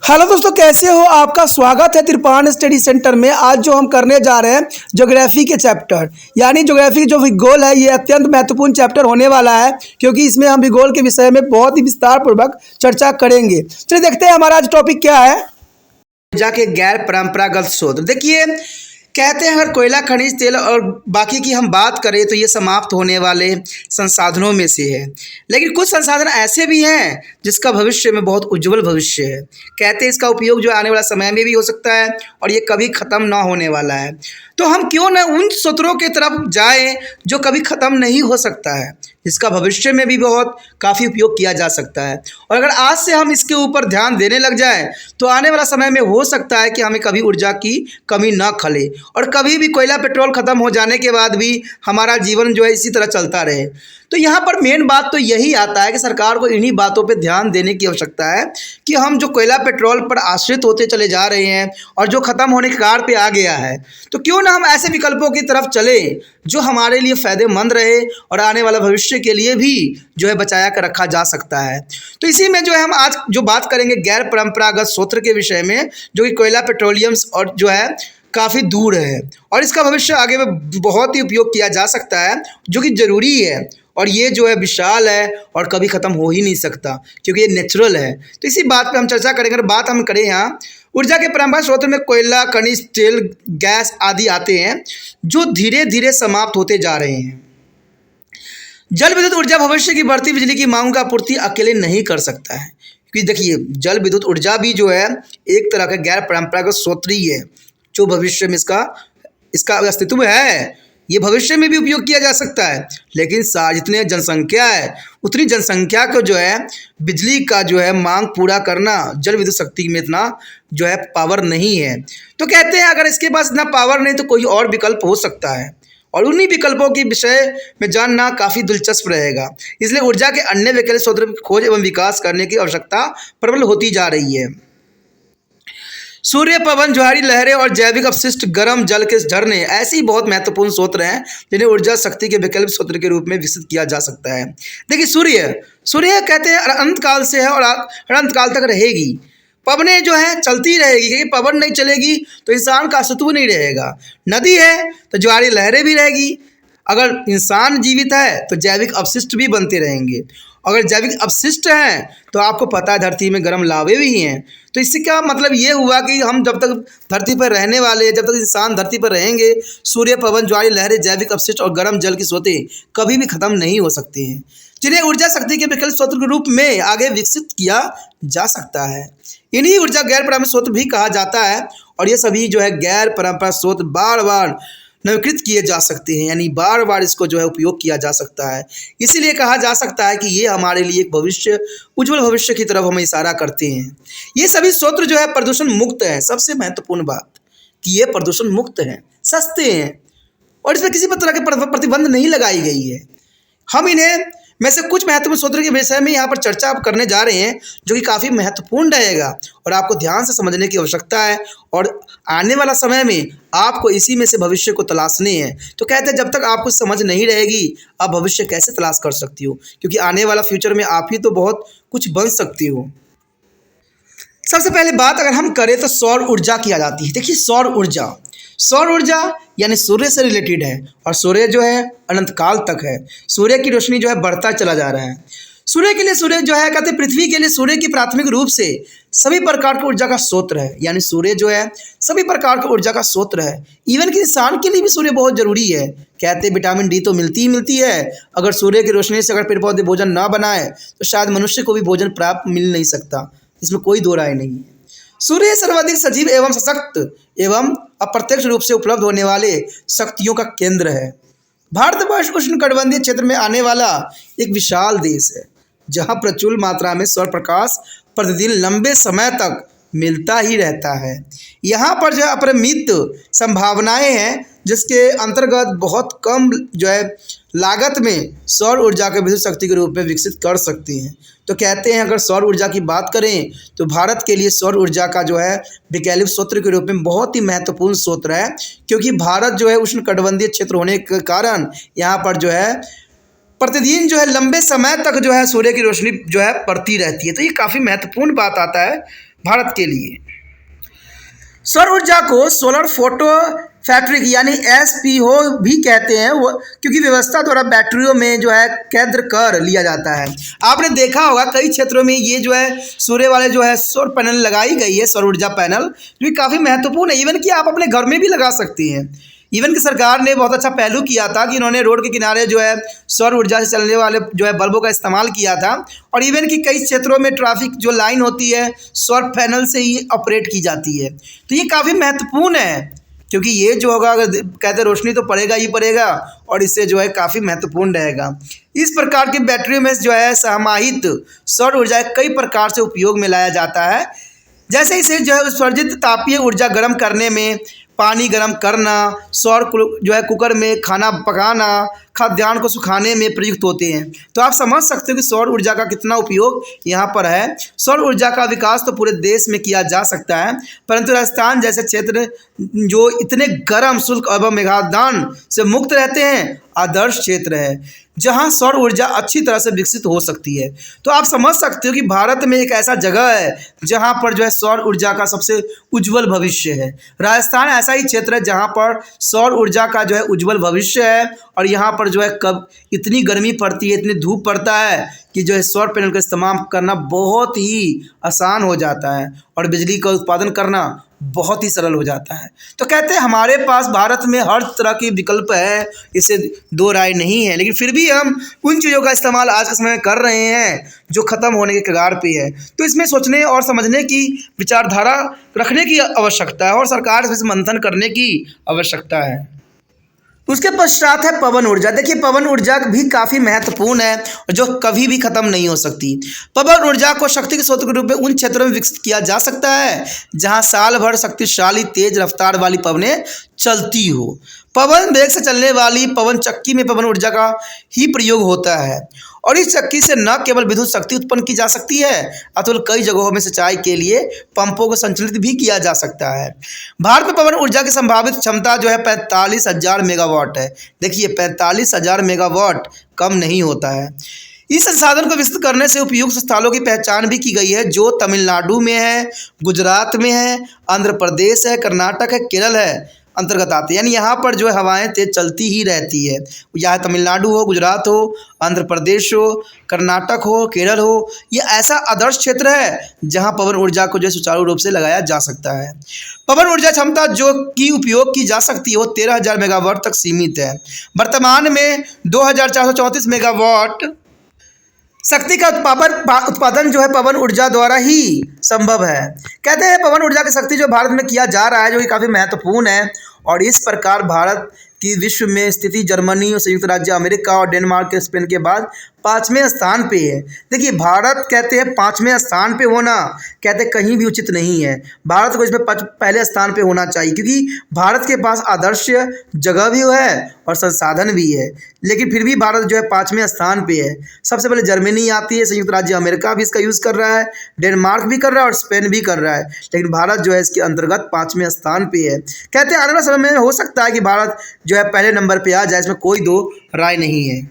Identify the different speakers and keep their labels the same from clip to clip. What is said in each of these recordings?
Speaker 1: Hello दोस्तों, कैसे हो? आपका स्वागत है त्रिपान स्टडी सेंटर में। आज जो हम करने जा रहे हैं ज्योग्राफी के चैप्टर, यानी ज्योग्राफी जो भूगोल है, ये अत्यंत महत्वपूर्ण चैप्टर होने वाला है, क्योंकि इसमें हम भूगोल के विषय में बहुत ही विस्तार पूर्वक चर्चा करेंगे। चलिए देखते हैं हमारा आज टॉपिक क्या है। ऊर्जा के गैर परंपरागत स्रोत। देखिए, कहते हैं अगर कोयला, खनिज तेल और बाकी की हम बात करें तो ये समाप्त होने वाले संसाधनों में से है, लेकिन कुछ संसाधन ऐसे भी हैं जिसका भविष्य में बहुत उज्जवल भविष्य है। कहते हैं इसका उपयोग जो आने वाला समय में भी हो सकता है और ये कभी ख़त्म ना होने वाला है। तो हम क्यों न उन स्रोतों की तरफ जाएं जो कभी ख़त्म नहीं हो सकता है, इसका भविष्य में भी बहुत काफ़ी उपयोग किया जा सकता है। और अगर आज से हम इसके ऊपर ध्यान देने लग जाएं तो आने वाला समय में हो सकता है कि हमें कभी ऊर्जा की कमी ना खले और कभी भी कोयला पेट्रोल ख़त्म हो जाने के बाद भी हमारा जीवन जो है इसी तरह चलता रहे। तो यहाँ पर मेन बात तो यही आता है कि सरकार को इन्हीं बातों पे ध्यान देने की आवश्यकता है कि हम जो कोयला पेट्रोल पर आश्रित होते चले जा रहे हैं और जो ख़त्म होने के कगार पे आ गया है, तो क्यों ना हम ऐसे विकल्पों की तरफ चलें जो हमारे लिए फ़ायदेमंद रहे और आने वाला भविष्य के लिए भी जो है बचाया कर रखा जा सकता है। तो इसी में जो है हम आज जो बात करेंगे गैर परंपरागत स्रोत के विषय में, जो कि कोयला, पेट्रोलियम्स और जो है काफ़ी दूर है और इसका भविष्य आगे में बहुत ही उपयोग किया जा सकता है, जो कि ज़रूरी है। और ये जो है विशाल है और कभी ख़त्म हो ही नहीं सकता, क्योंकि ये नेचुरल है। तो इसी बात पे हम चर्चा करेंगे। अगर बात हम करें यहाँ ऊर्जा के परंपरागत स्रोत में कोयला, खनिज तेल, गैस आदि आते हैं जो धीरे धीरे समाप्त होते जा रहे हैं। जल विद्युत ऊर्जा भविष्य की बढ़ती बिजली की मांग का आपूर्ति अकेले नहीं कर सकता है, क्योंकि देखिए जल विद्युत ऊर्जा भी जो है एक तरह का गैर परंपरागत स्रोत ही है, जो भविष्य में इसका अस्तित्व है। ये भविष्य में भी उपयोग किया जा सकता है, लेकिन जितनी जनसंख्या है उतनी जनसंख्या को जो है बिजली का जो है मांग पूरा करना जल विद्युत शक्ति में इतना जो है पावर नहीं है। तो कहते हैं अगर इसके पास इतना पावर नहीं तो कोई और विकल्प हो सकता है, और उन्हीं विकल्पों के विषय में जानना काफ़ी दिलचस्प रहेगा। इसलिए ऊर्जा के अन्य वैकल्पिक स्रोतों की खोज एवं विकास करने की आवश्यकता प्रबल होती जा रही है। सूर्य, पवन, ज्वारी लहरें और जैविक अपशिष्ट, गर्म जल के झरने ऐसे ही बहुत महत्वपूर्ण स्रोत हैं जिन्हें ऊर्जा शक्ति के वैकल्पिक स्रोत के रूप में विकसित किया जा सकता है। देखिए सूर्य कहते हैं अनंत काल से है और अनंत काल तक रहेगी। पवनें जो है चलती रहेगी, क्योंकि पवन नहीं चलेगी तो इंसान का अस्तित्व नहीं रहेगा। नदी है तो ज्वारी लहरें भी रहेगी। अगर इंसान जीवित है तो जैविक अपशिष्ट भी बनते रहेंगे। अगर जैविक अपशिष्ट हैं तो आपको पता है धरती में गर्म लावे भी हैं। तो इससे क्या मतलब ये हुआ कि हम जब तक धरती पर रहने वाले, जब तक इंसान धरती पर रहेंगे, सूर्य, पवन, ज्वारी लहरें, जैविक अपशिष्ट और गर्म जल की स्रोतें कभी भी ख़त्म नहीं हो सकती हैं, जिन्हें ऊर्जा शक्ति के वैकल्पिक स्रोत के रूप में आगे विकसित किया जा सकता है। इन्हीं ऊर्जा गैर परंपरागत स्रोत भी कहा जाता है, और ये सभी जो है गैर परंपरागत स्रोत बार बार नवीकृत किए जा सकते हैं, यानी बार बार इसको जो है उपयोग किया जा सकता है। इसीलिए कहा जा सकता है कि ये हमारे लिए एक उज्जवल भविष्य की तरफ हमें इशारा करते हैं। ये सभी स्रोत जो है प्रदूषण मुक्त हैं। सबसे महत्वपूर्ण बात कि ये प्रदूषण मुक्त हैं, सस्ते हैं और इसमें किसी तरह के प्रतिबंध नहीं लगाई गई है। हम इन्हें में से कुछ महत्वपूर्ण स्रोतों के विषय में यहाँ पर चर्चा आप करने जा रहे हैं, जो कि काफ़ी महत्वपूर्ण रहेगा और आपको ध्यान से समझने की आवश्यकता है। और आने वाला समय में आपको इसी में से भविष्य को तलाशने हैं। तो कहते हैं जब तक आपको समझ नहीं रहेगी आप भविष्य कैसे तलाश कर सकती हो, क्योंकि आने वाला फ्यूचर में आप ही तो बहुत कुछ बन सकती हो। सबसे पहले बात अगर हम करें तो सौर ऊर्जा की आ जाती है। देखिए सौर ऊर्जा यानी सूर्य से रिलेटेड है, और सूर्य जो है अनंत काल तक है। सूर्य की रोशनी जो है बढ़ता चला जा रहा है। सूर्य के लिए सूर्य जो है कहते हैं पृथ्वी के लिए सूर्य की प्राथमिक रूप से सभी प्रकार की ऊर्जा का स्रोत है, यानी सूर्य जो है सभी प्रकार की ऊर्जा का स्रोत है। इवन कि इंसान के लिए भी सूर्य बहुत ज़रूरी है। कहते हैं विटामिन डी तो मिलती ही मिलती है। अगर सूर्य की रोशनी से अगर पेड़ पौधे भोजन ना बनाए तो शायद मनुष्य को भी भोजन प्राप्त मिल नहीं सकता, इसमें कोई दो राय नहीं है। सूर्य सर्वाधिक सजीव एवं सशक्त एवं अप्रत्यक्ष रूप से उपलब्ध होने वाले शक्तियों का केंद्र है। भारतवर्ष उष्णकटिबंधीय क्षेत्र में आने वाला एक विशाल देश है, जहां प्रचुर मात्रा में सौर प्रकाश प्रतिदिन लंबे समय तक मिलता ही रहता है। यहाँ पर जो है अपरिमित संभावनाएं हैं, जिसके अंतर्गत बहुत कम जो है लागत में सौर ऊर्जा को विद्युत शक्ति के रूप में विकसित कर सकते हैं। तो कहते हैं अगर सौर ऊर्जा की बात करें तो भारत के लिए सौर ऊर्जा का जो है वैकल्पिक स्रोत के रूप में बहुत ही महत्वपूर्ण स्रोत है, क्योंकि भारत जो है उष्णकटिबंधीय क्षेत्र होने के कारण यहाँ पर जो है प्रतिदिन जो है लंबे समय तक जो है सूर्य की रोशनी जो है पड़ती रहती है। तो ये काफ़ी महत्वपूर्ण बात आता है भारत के लिए। सौर ऊर्जा को सोलर फोटो फैक्ट्रिक यानी एसपीओ भी कहते हैं, वो क्योंकि व्यवस्था द्वारा बैटरियों में जो है केंद्र कर लिया जाता है। आपने देखा होगा कई क्षेत्रों में ये जो है सूर्य वाले जो है सौर पैनल लगाई गई है, सौर ऊर्जा पैनल, जो कि काफ़ी महत्वपूर्ण है। इवन कि आप अपने घर में भी लगा सकती हैं। इवन कि सरकार ने बहुत अच्छा पहलू किया था कि इन्होंने रोड के किनारे जो है सौर ऊर्जा से चलने वाले जो है बल्बों का इस्तेमाल किया था। और इवन कि कई क्षेत्रों में ट्रैफिक जो लाइन होती है सौर पैनल से ही ऑपरेट की जाती है। तो ये काफ़ी महत्वपूर्ण है, क्योंकि ये जो होगा अगर कहते रोशनी तो पड़ेगा ही पड़ेगा, और इससे जो है काफ़ी महत्वपूर्ण रहेगा। इस प्रकार की बैटरियों में जो है समाहित सौर ऊर्जा कई प्रकार से उपयोग में लाया जाता है। जैसे इसे जो है उत्सर्जित तापीय ऊर्जा गर्म करने में, पानी गर्म करना, सौर जो है कुकर में खाना पकाना, खाद्यान्न को सुखाने में प्रयुक्त होते हैं। तो आप समझ सकते हो कि सौर ऊर्जा का कितना उपयोग यहाँ पर है। सौर ऊर्जा का विकास तो पूरे देश में किया जा सकता है, परंतु राजस्थान जैसे क्षेत्र जो इतने गर्म, शुष्क एवं मेघादान से मुक्त रहते हैं, आदर्श क्षेत्र है जहाँ सौर ऊर्जा अच्छी तरह से विकसित हो सकती है। तो आप समझ सकते हो कि भारत में एक ऐसा जगह है जहाँ पर जो है सौर ऊर्जा का सबसे उज्जवल भविष्य है। राजस्थान ऐसा ही क्षेत्र है जहाँ पर सौर ऊर्जा का जो है उज्जवल भविष्य है, और यहाँ पर जो है कब इतनी गर्मी पड़ती है, इतनी धूप पड़ता है कि जो है सौर पैनल का इस्तेमाल करना बहुत ही आसान हो जाता है और बिजली का उत्पादन करना बहुत ही सरल हो जाता है। तो कहते हैं हमारे पास भारत में हर तरह की विकल्प है, इससे दो राय नहीं है, लेकिन फिर भी हम उन चीज़ों का इस्तेमाल आज के समय में कर रहे हैं जो ख़त्म होने के कगार पे है। तो इसमें सोचने और समझने की विचारधारा रखने की आवश्यकता है और सरकार से मंथन करने की आवश्यकता है। उसके पश्चात है पवन ऊर्जा। देखिए पवन ऊर्जा भी काफ़ी महत्वपूर्ण है जो कभी भी खत्म नहीं हो सकती। पवन ऊर्जा को शक्ति के स्रोत के रूप में उन क्षेत्रों में विकसित किया जा सकता है जहां साल भर शक्तिशाली तेज रफ्तार वाली पवनें चलती हो। पवन वेग से चलने वाली पवन चक्की में पवन ऊर्जा का ही प्रयोग होता है, और इस चक्की से न केवल विद्युत शक्ति उत्पन्न की जा सकती है अतुल कई जगहों में सिंचाई के लिए पंपों को संचालित भी किया जा सकता है। भारत में पवन ऊर्जा की संभावित क्षमता जो है 45,000 मेगावाट है। देखिए 45,000 मेगावाट कम नहीं होता है। इस संसाधन को विकसित करने से उपयुक्त स्थलों की पहचान भी की गई है जो तमिलनाडु में है, गुजरात में है, आंध्र प्रदेश है, कर्नाटक है, केरल है अंतर्गत आते हैं। यानी यहाँ पर जो है हवाएं तेज चलती ही रहती है, चाहे तमिलनाडु हो, गुजरात हो, आंध्र प्रदेश हो, कर्नाटक हो, केरल हो। ये ऐसा आदर्श क्षेत्र है जहाँ पवन ऊर्जा को जो है सुचारू रूप से लगाया जा सकता है। पवन ऊर्जा क्षमता जो की उपयोग की जा सकती है वो 13,000 मेगावाट तक सीमित है। वर्तमान में 2,434 मेगावाट शक्ति का उत्पादन जो है पवन ऊर्जा द्वारा ही संभव है। कहते हैं पवन ऊर्जा की शक्ति जो भारत में किया जा रहा है जो कि काफ़ी महत्वपूर्ण है, और इस प्रकार भारत की विश्व में स्थिति जर्मनी और संयुक्त राज्य अमेरिका और डेनमार्क के स्पेन के बाद 5वें स्थान पे है। देखिए भारत कहते हैं 5वें स्थान पे होना कहते कहीं भी उचित नहीं है। भारत को इसमें पहले स्थान पे होना चाहिए, क्योंकि भारत के पास आदर्श जगह भी है और संसाधन भी है, लेकिन फिर भी भारत जो है 5वें स्थान पे है। सबसे पहले जर्मनी आती है, संयुक्त राज्य अमेरिका भी इसका यूज़ कर रहा है, डेनमार्क भी कर रहा है और स्पेन भी कर रहा है, लेकिन भारत जो है इसके अंतर्गत 5वें स्थान पे है। कहते हैं आने वाले समय में हो सकता है कि भारत जो है पहले नंबर पे आ जाए, इसमें कोई दो राय नहीं है।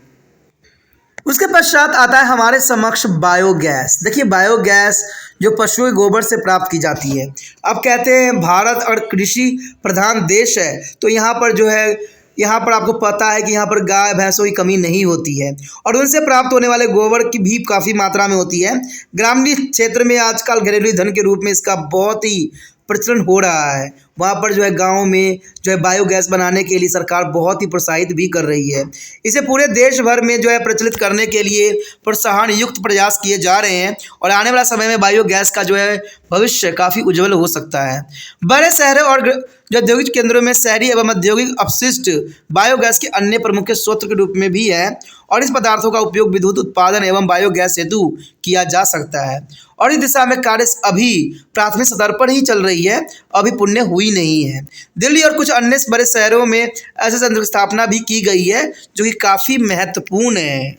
Speaker 1: उसके पश्चात आता है हमारे समक्ष बायोगैस। देखिए बायोगैस जो पशुओं के गोबर से प्राप्त की जाती है। अब कहते हैं भारत और कृषि प्रधान देश है, तो यहाँ पर जो है यहाँ पर आपको पता है कि यहाँ पर गाय भैंसों की कमी नहीं होती है और उनसे प्राप्त होने वाले गोबर की भी काफ़ी मात्रा में होती है। ग्रामीण क्षेत्र में आजकल घरेलू ईंधन के रूप में इसका बहुत ही प्रचलन हो रहा है। वहाँ पर जो है गाँव में जो है बायोगैस बनाने के लिए सरकार बहुत ही प्रोत्साहित भी कर रही है। इसे पूरे देश भर में जो है प्रचलित करने के लिए प्रोत्साहन युक्त प्रयास किए जा रहे हैं और आने वाला समय में बायोगैस का जो है भविष्य काफ़ी उज्जवल हो सकता है। बड़े शहरों और जो औद्योगिक केंद्रों में शहरी एवं औद्योगिक अपशिष्ट बायोगैस के अन्य प्रमुख स्रोत के रूप में भी है और इस पदार्थों का उपयोग विद्युत उत्पादन एवं बायोगैस हेतु किया जा सकता है और इस दिशा में कार्य अभी प्राथमिक स्तर पर ही चल रही है, अभी पुण्य हुई नहीं है। दिल्ली और कुछ अन्य बड़े शहरों में ऐसे संयंत्र की स्थापना भी की गई है जो कि काफ़ी महत्वपूर्ण है।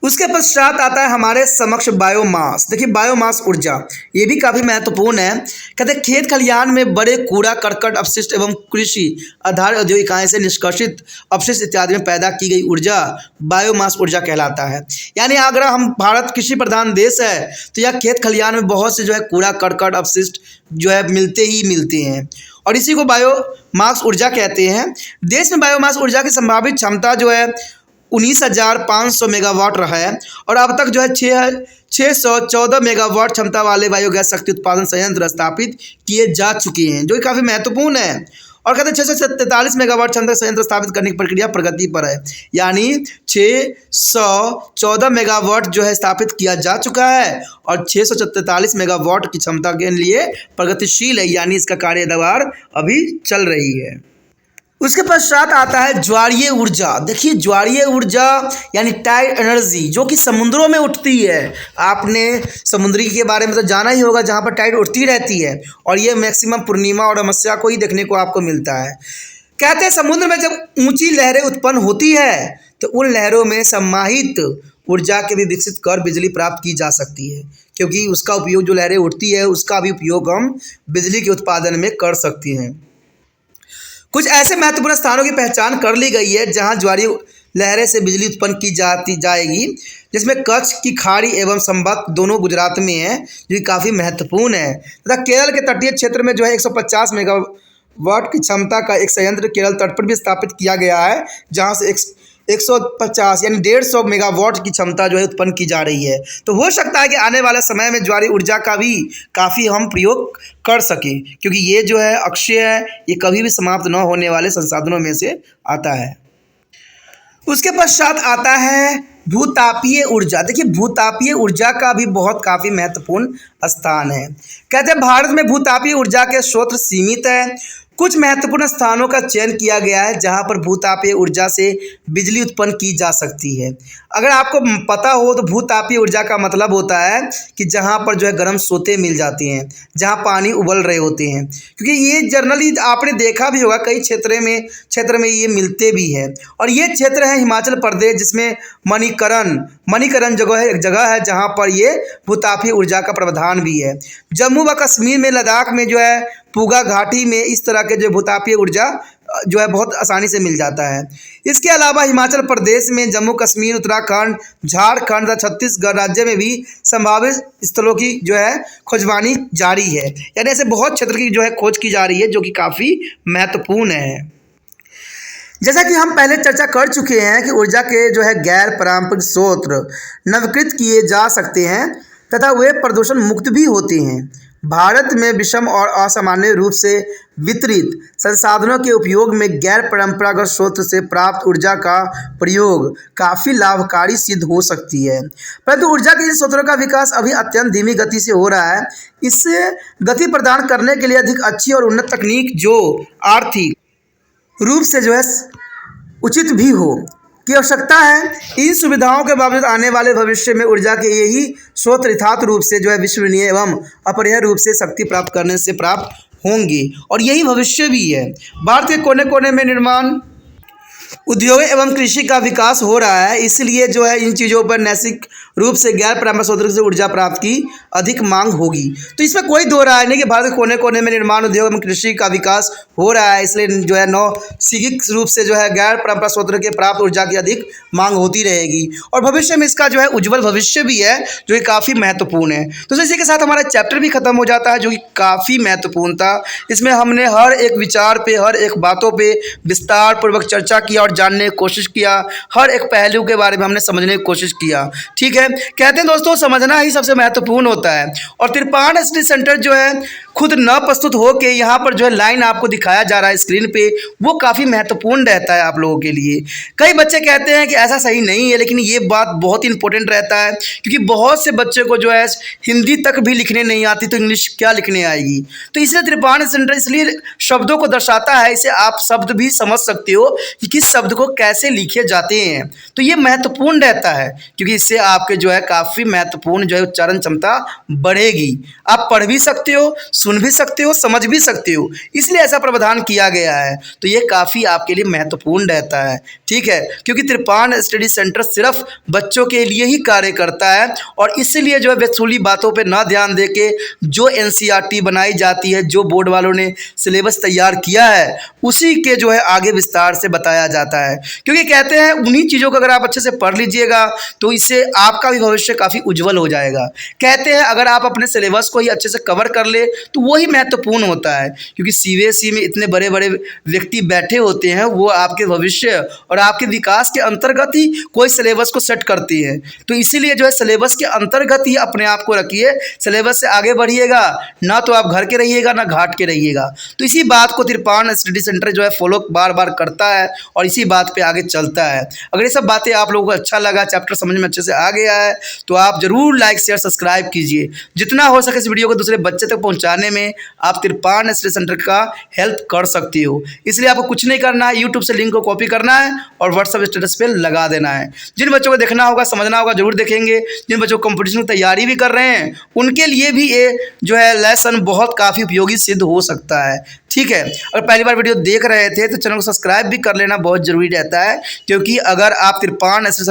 Speaker 1: उसके पश्चात आता है हमारे समक्ष बायोमास। देखिए बायोमास ऊर्जा ये भी काफ़ी महत्वपूर्ण है। कहते हैं खेत खलिहान में बड़े कूड़ा करकट अपशिष्ट एवं कृषि आधारित औद्योगिक इकाई से निष्कासित अपशिष्ट इत्यादि में पैदा की गई ऊर्जा बायोमास ऊर्जा कहलाता है। यानी अगर हम भारत कृषि प्रधान देश है तो यह खेत खलिहान में बहुत से जो है कूड़ा करकट अपशिष्ट जो है मिलते ही मिलते हैं और इसी को बायोमास ऊर्जा कहते हैं। देश में बायोमास ऊर्जा की संभावित क्षमता जो है 19,500 मेगावाट रहा है और अब तक जो है 614 मेगावाट क्षमता वाले बायोगैस शक्ति उत्पादन संयंत्र स्थापित किए जा चुके हैं, जो कि काफ़ी महत्वपूर्ण है। और कहते हैं 643 मेगावाट क्षमता संयंत्र स्थापित करने की प्रक्रिया प्रगति पर है, यानी 614 मेगावाट जो है स्थापित किया जा चुका है और 643 मेगावाट की क्षमता के लिए प्रगतिशील है, यानी इसका कार्यदवार अभी चल रही है। उसके पश्चात आता है ज्वारीय ऊर्जा। देखिए ज्वारीय ऊर्जा यानी टाइड एनर्जी जो कि समुद्रों में उठती है। आपने समुद्री के बारे में तो जाना ही होगा, जहाँ पर टाइड उठती रहती है और ये मैक्सिमम पूर्णिमा और अमावस्या को ही देखने को आपको मिलता है। कहते हैं समुद्र में जब ऊंची लहरें उत्पन्न होती है तो उन लहरों में सम्माहित ऊर्जा के भी विकसित कर बिजली प्राप्त की जा सकती है, क्योंकि उसका उपयोग जो लहरें उठती है उसका भी उपयोग हम बिजली के उत्पादन में कर सकते हैं। कुछ ऐसे महत्वपूर्ण स्थानों की पहचान कर ली गई है जहां ज्वारीय लहरें से बिजली उत्पन्न की जाएगी, जिसमें कच्छ की खाड़ी एवं संबक दोनों गुजरात में है, जो कि काफ़ी महत्वपूर्ण है। तथा केरल के तटीय क्षेत्र में जो है 150 मेगावाट की क्षमता का एक संयंत्र केरल तट पर भी स्थापित किया गया है, जहां से 150 यानी 150 मेगावाट की क्षमता जो है उत्पन्न की जा रही है। तो हो सकता है कि आने वाले समय में ज्वारीय ऊर्जा का भी काफ़ी हम प्रयोग कर सकें, क्योंकि ये जो है अक्षय है, ये कभी भी समाप्त न होने वाले संसाधनों में से आता है। उसके पश्चात आता है भूतापीय ऊर्जा। देखिए भूतापीय ऊर्जा का भी काफ़ी महत्वपूर्ण स्थान है। कहते हैं भारत में भूतापीय ऊर्जा के स्रोत सीमित है। कुछ महत्वपूर्ण स्थानों का चयन किया गया है जहां पर भूतापीय ऊर्जा से बिजली उत्पन्न की जा सकती है। अगर आपको पता हो तो भूतापीय ऊर्जा का मतलब होता है कि जहां पर जो है गर्म सोते मिल जाती हैं, जहां पानी उबल रहे होते हैं, क्योंकि ये जनरली आपने देखा भी होगा कई क्षेत्र में ये मिलते भी हैं। और ये क्षेत्र है हिमाचल प्रदेश, जिसमें मणिकरण जगह है जहाँ पर ये भूतापीय ऊर्जा का प्रावधान भी है। जम्मू व कश्मीर में, लद्दाख में जो है पूगा घाटी में इस तरह के जो भूतापीय ऊर्जा जो है बहुत आसानी से मिल जाता है। इसके अलावा हिमाचल प्रदेश में, जम्मू कश्मीर, उत्तराखंड, झारखंड तथा छत्तीसगढ़ राज्य में भी संभावित स्थलों की जो है खोजबानी जारी है। यानी ऐसे बहुत क्षेत्र की जो है खोज की जा रही है, जो कि काफ़ी महत्वपूर्ण है। जैसा कि हम पहले चर्चा कर चुके हैं कि ऊर्जा के जो है गैर पारंपरिक स्रोत नवीकृत किए जा सकते हैं तथा वे प्रदूषण मुक्त भी होते हैं। भारत में विषम और असामान्य रूप से वितरित संसाधनों के उपयोग में गैर परंपरागत स्रोत से प्राप्त ऊर्जा का प्रयोग काफ़ी लाभकारी सिद्ध हो सकती है, परंतु ऊर्जा के इन स्रोतों का विकास अभी अत्यंत धीमी गति से हो रहा है। इससे गति प्रदान करने के लिए अधिक अच्छी और उन्नत तकनीक जो आर्थिक रूप से जो है उचित भी हो की आवश्यकता है। इन सुविधाओं के बावजूद आने वाले भविष्य में ऊर्जा के यही स्रोत यथार्थ रूप से जो है विश्वसनीय एवं अपरिहार्य रूप से शक्ति प्राप्त करने से प्राप्त होंगी, और यही भविष्य भी है। भारत के कोने कोने में निर्माण उद्योग एवं कृषि का विकास हो रहा है, इसलिए जो है इन चीज़ों पर नैतिक रूप से गैर पारंपरिक स्रोतों से ऊर्जा प्राप्त की अधिक मांग होगी। तो इसमें कोई दो राय नहीं कि भारत के कोने कोने में निर्माण उद्योग एवं कृषि का विकास हो रहा है, इसलिए जो है नैतिक रूप से जो है गैर पारंपरिक स्रोतों के प्राप्त ऊर्जा की अधिक मांग होती रहेगी, और भविष्य में इसका जो है उज्ज्वल भविष्य भी है, जो कि काफ़ी महत्वपूर्ण है। तो इसी के साथ हमारा चैप्टर भी खत्म हो जाता है, जो कि काफ़ी महत्वपूर्ण था। इसमें हमने हर एक विचार पे, हर एक बातों पे विस्तार पूर्वक चर्चा किया और जानने की कोशिश किया, हर एक पहलू के बारे में हमने समझने की कोशिश किया। ठीक है, कहते हैं दोस्तों समझना ही सबसे महत्वपूर्ण होता है, और तिरपान स्टडी सेंटर जो है खुद न प्रस्तुत हो के यहाँ पर जो है लाइन आपको दिखाया जा रहा है स्क्रीन पे, वो काफ़ी महत्वपूर्ण रहता है आप लोगों के लिए। कई बच्चे कहते हैं कि ऐसा सही नहीं है, लेकिन ये बात बहुत इंपॉर्टेंट रहता है, क्योंकि बहुत से बच्चे को जो है हिंदी तक भी लिखने नहीं आती, तो इंग्लिश क्या लिखने आएगी। तो इसलिए तिरपान सेंटर इसलिए शब्दों को दर्शाता है, इसे आप शब्द भी समझ सकते हो कि किस शब्द को कैसे लिखे जाते हैं। तो ये महत्वपूर्ण रहता है, क्योंकि इससे आपके जो है काफ़ी महत्वपूर्ण जो है उच्चारण क्षमता बढ़ेगी। आप पढ़ भी सकते हो,
Speaker 2: सुन भी सकते हो, समझ भी सकते हो, इसलिए ऐसा प्रावधान किया गया है। तो ये काफ़ी आपके लिए महत्वपूर्ण रहता है, ठीक है, क्योंकि त्रिपाण स्टडी सेंटर सिर्फ बच्चों के लिए ही कार्य करता है और इसलिए जो है बेसुली बातों पे ना ध्यान दे के जो एनसीईआरटी बनाई जाती है, जो बोर्ड वालों ने सिलेबस तैयार किया है, उसी के जो है आगे विस्तार से बताया जाता है। क्योंकि कहते हैं उन्हीं चीज़ों को अगर आप अच्छे से पढ़ लीजिएगा तो इससे आपका भी भविष्य काफ़ी उज्जवल हो जाएगा। कहते हैं अगर आप अपने सिलेबस को ही अच्छे से कवर कर ले तो वही महत्वपूर्ण होता है, क्योंकि सीबीएसई में इतने बड़े बड़े व्यक्ति बैठे होते हैं, वो आपके भविष्य और आपके विकास के अंतर्गत ही कोई सिलेबस को सेट करती है। तो इसीलिए जो है सिलेबस के अंतर्गत ही अपने आप को रखिए, सिलेबस से आगे बढ़िएगा, ना तो आप घर के रहिएगा ना घाट के रहिएगा। तो इसी बात को त्रिपाण स्टडी सेंटर जो है फॉलो बार बार करता है और इसी बात पे आगे चलता है। अगर ये सब बातें आप लोगों को अच्छा लगा, चैप्टर समझ में अच्छे से आ गया है, तो आप जरूर लाइक शेयर सब्सक्राइब कीजिए। जितना हो सके इस वीडियो को दूसरे बच्चे तक पहुंचाने में आप त्रिपाण स्टडी सेंटर का हेल्प कर सकती हो। इसलिए आपको कुछ नहीं करना है, यूट्यूब से लिंक को कॉपी करना है और व्हाट्सएप स्टेटस पे लगा देना है। जिन बच्चों को देखना होगा, समझना होगा, जरूर देखेंगे। जिन बच्चों को कंपटीशन की तैयारी भी कर रहे हैं उनके लिए भी ये जो है लेसन बहुत काफ़ी उपयोगी सिद्ध हो सकता है, ठीक है। अगर पहली बार वीडियो देख रहे थे तो चैनल को सब्सक्राइब भी कर लेना बहुत ज़रूरी रहता है, क्योंकि अगर आप त्रिपाण स्टडी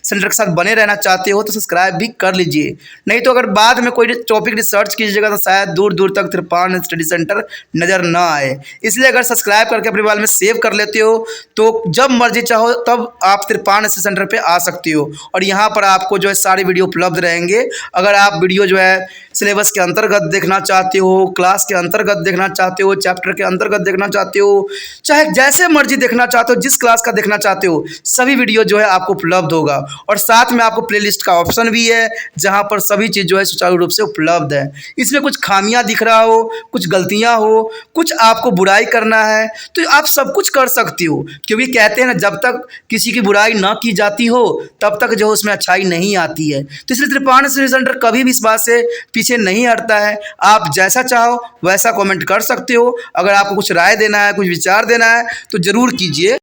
Speaker 2: सेंटर के साथ बने रहना चाहते हो तो सब्सक्राइब भी कर लीजिए। नहीं तो अगर बाद में कोई टॉपिक रिसर्च कीजिएगा तो शायद दूर दूर तक त्रिपाण स्टडी सेंटर नज़र ना आए। इसलिए अगर सब्सक्राइब करके अपने मोबाइल में सेव कर लेते हो तो जब मर्जी चाहो तब आप त्रिपाण स्टडी सेंटर पर आ सकते हो और यहाँ पर आपको जो है सारे वीडियो उपलब्ध रहेंगे। अगर आप वीडियो जो है सिलेबस के अंतर्गत देखना चाहते हो, क्लास के अंतर्गत देखना चाहते हो, चैप्टर के अंतर्गत देखना चाहते हो, चाहे जैसे मर्जी देखना चाहते हो, जिस क्लास का देखना चाहते हो, सभी वीडियो जो है आपको उपलब्ध होगा। और साथ में आपको प्लेलिस्ट का ऑप्शन भी है जहां पर सभी चीज़ जो है सुचारू रूप से उपलब्ध है। इसमें कुछ खामियां दिख रहा हो, कुछ गलतियां हो, कुछ आपको बुराई करना है तो आप सब कुछ कर सकती हो, क्योंकि कहते हैं ना जब तक किसी की बुराई ना की जाती हो तब तक जो उसमें अच्छाई नहीं आती है। तो इसलिए त्रिपाण स्टडी सेंटर कभी भी इस बात से पीछे नहीं हटता है। आप जैसा चाहो वैसा कमेंट कर सकते हो। अगर आपको कुछ राय देना है, कुछ विचार देना है तो ज़रूर कीजिए।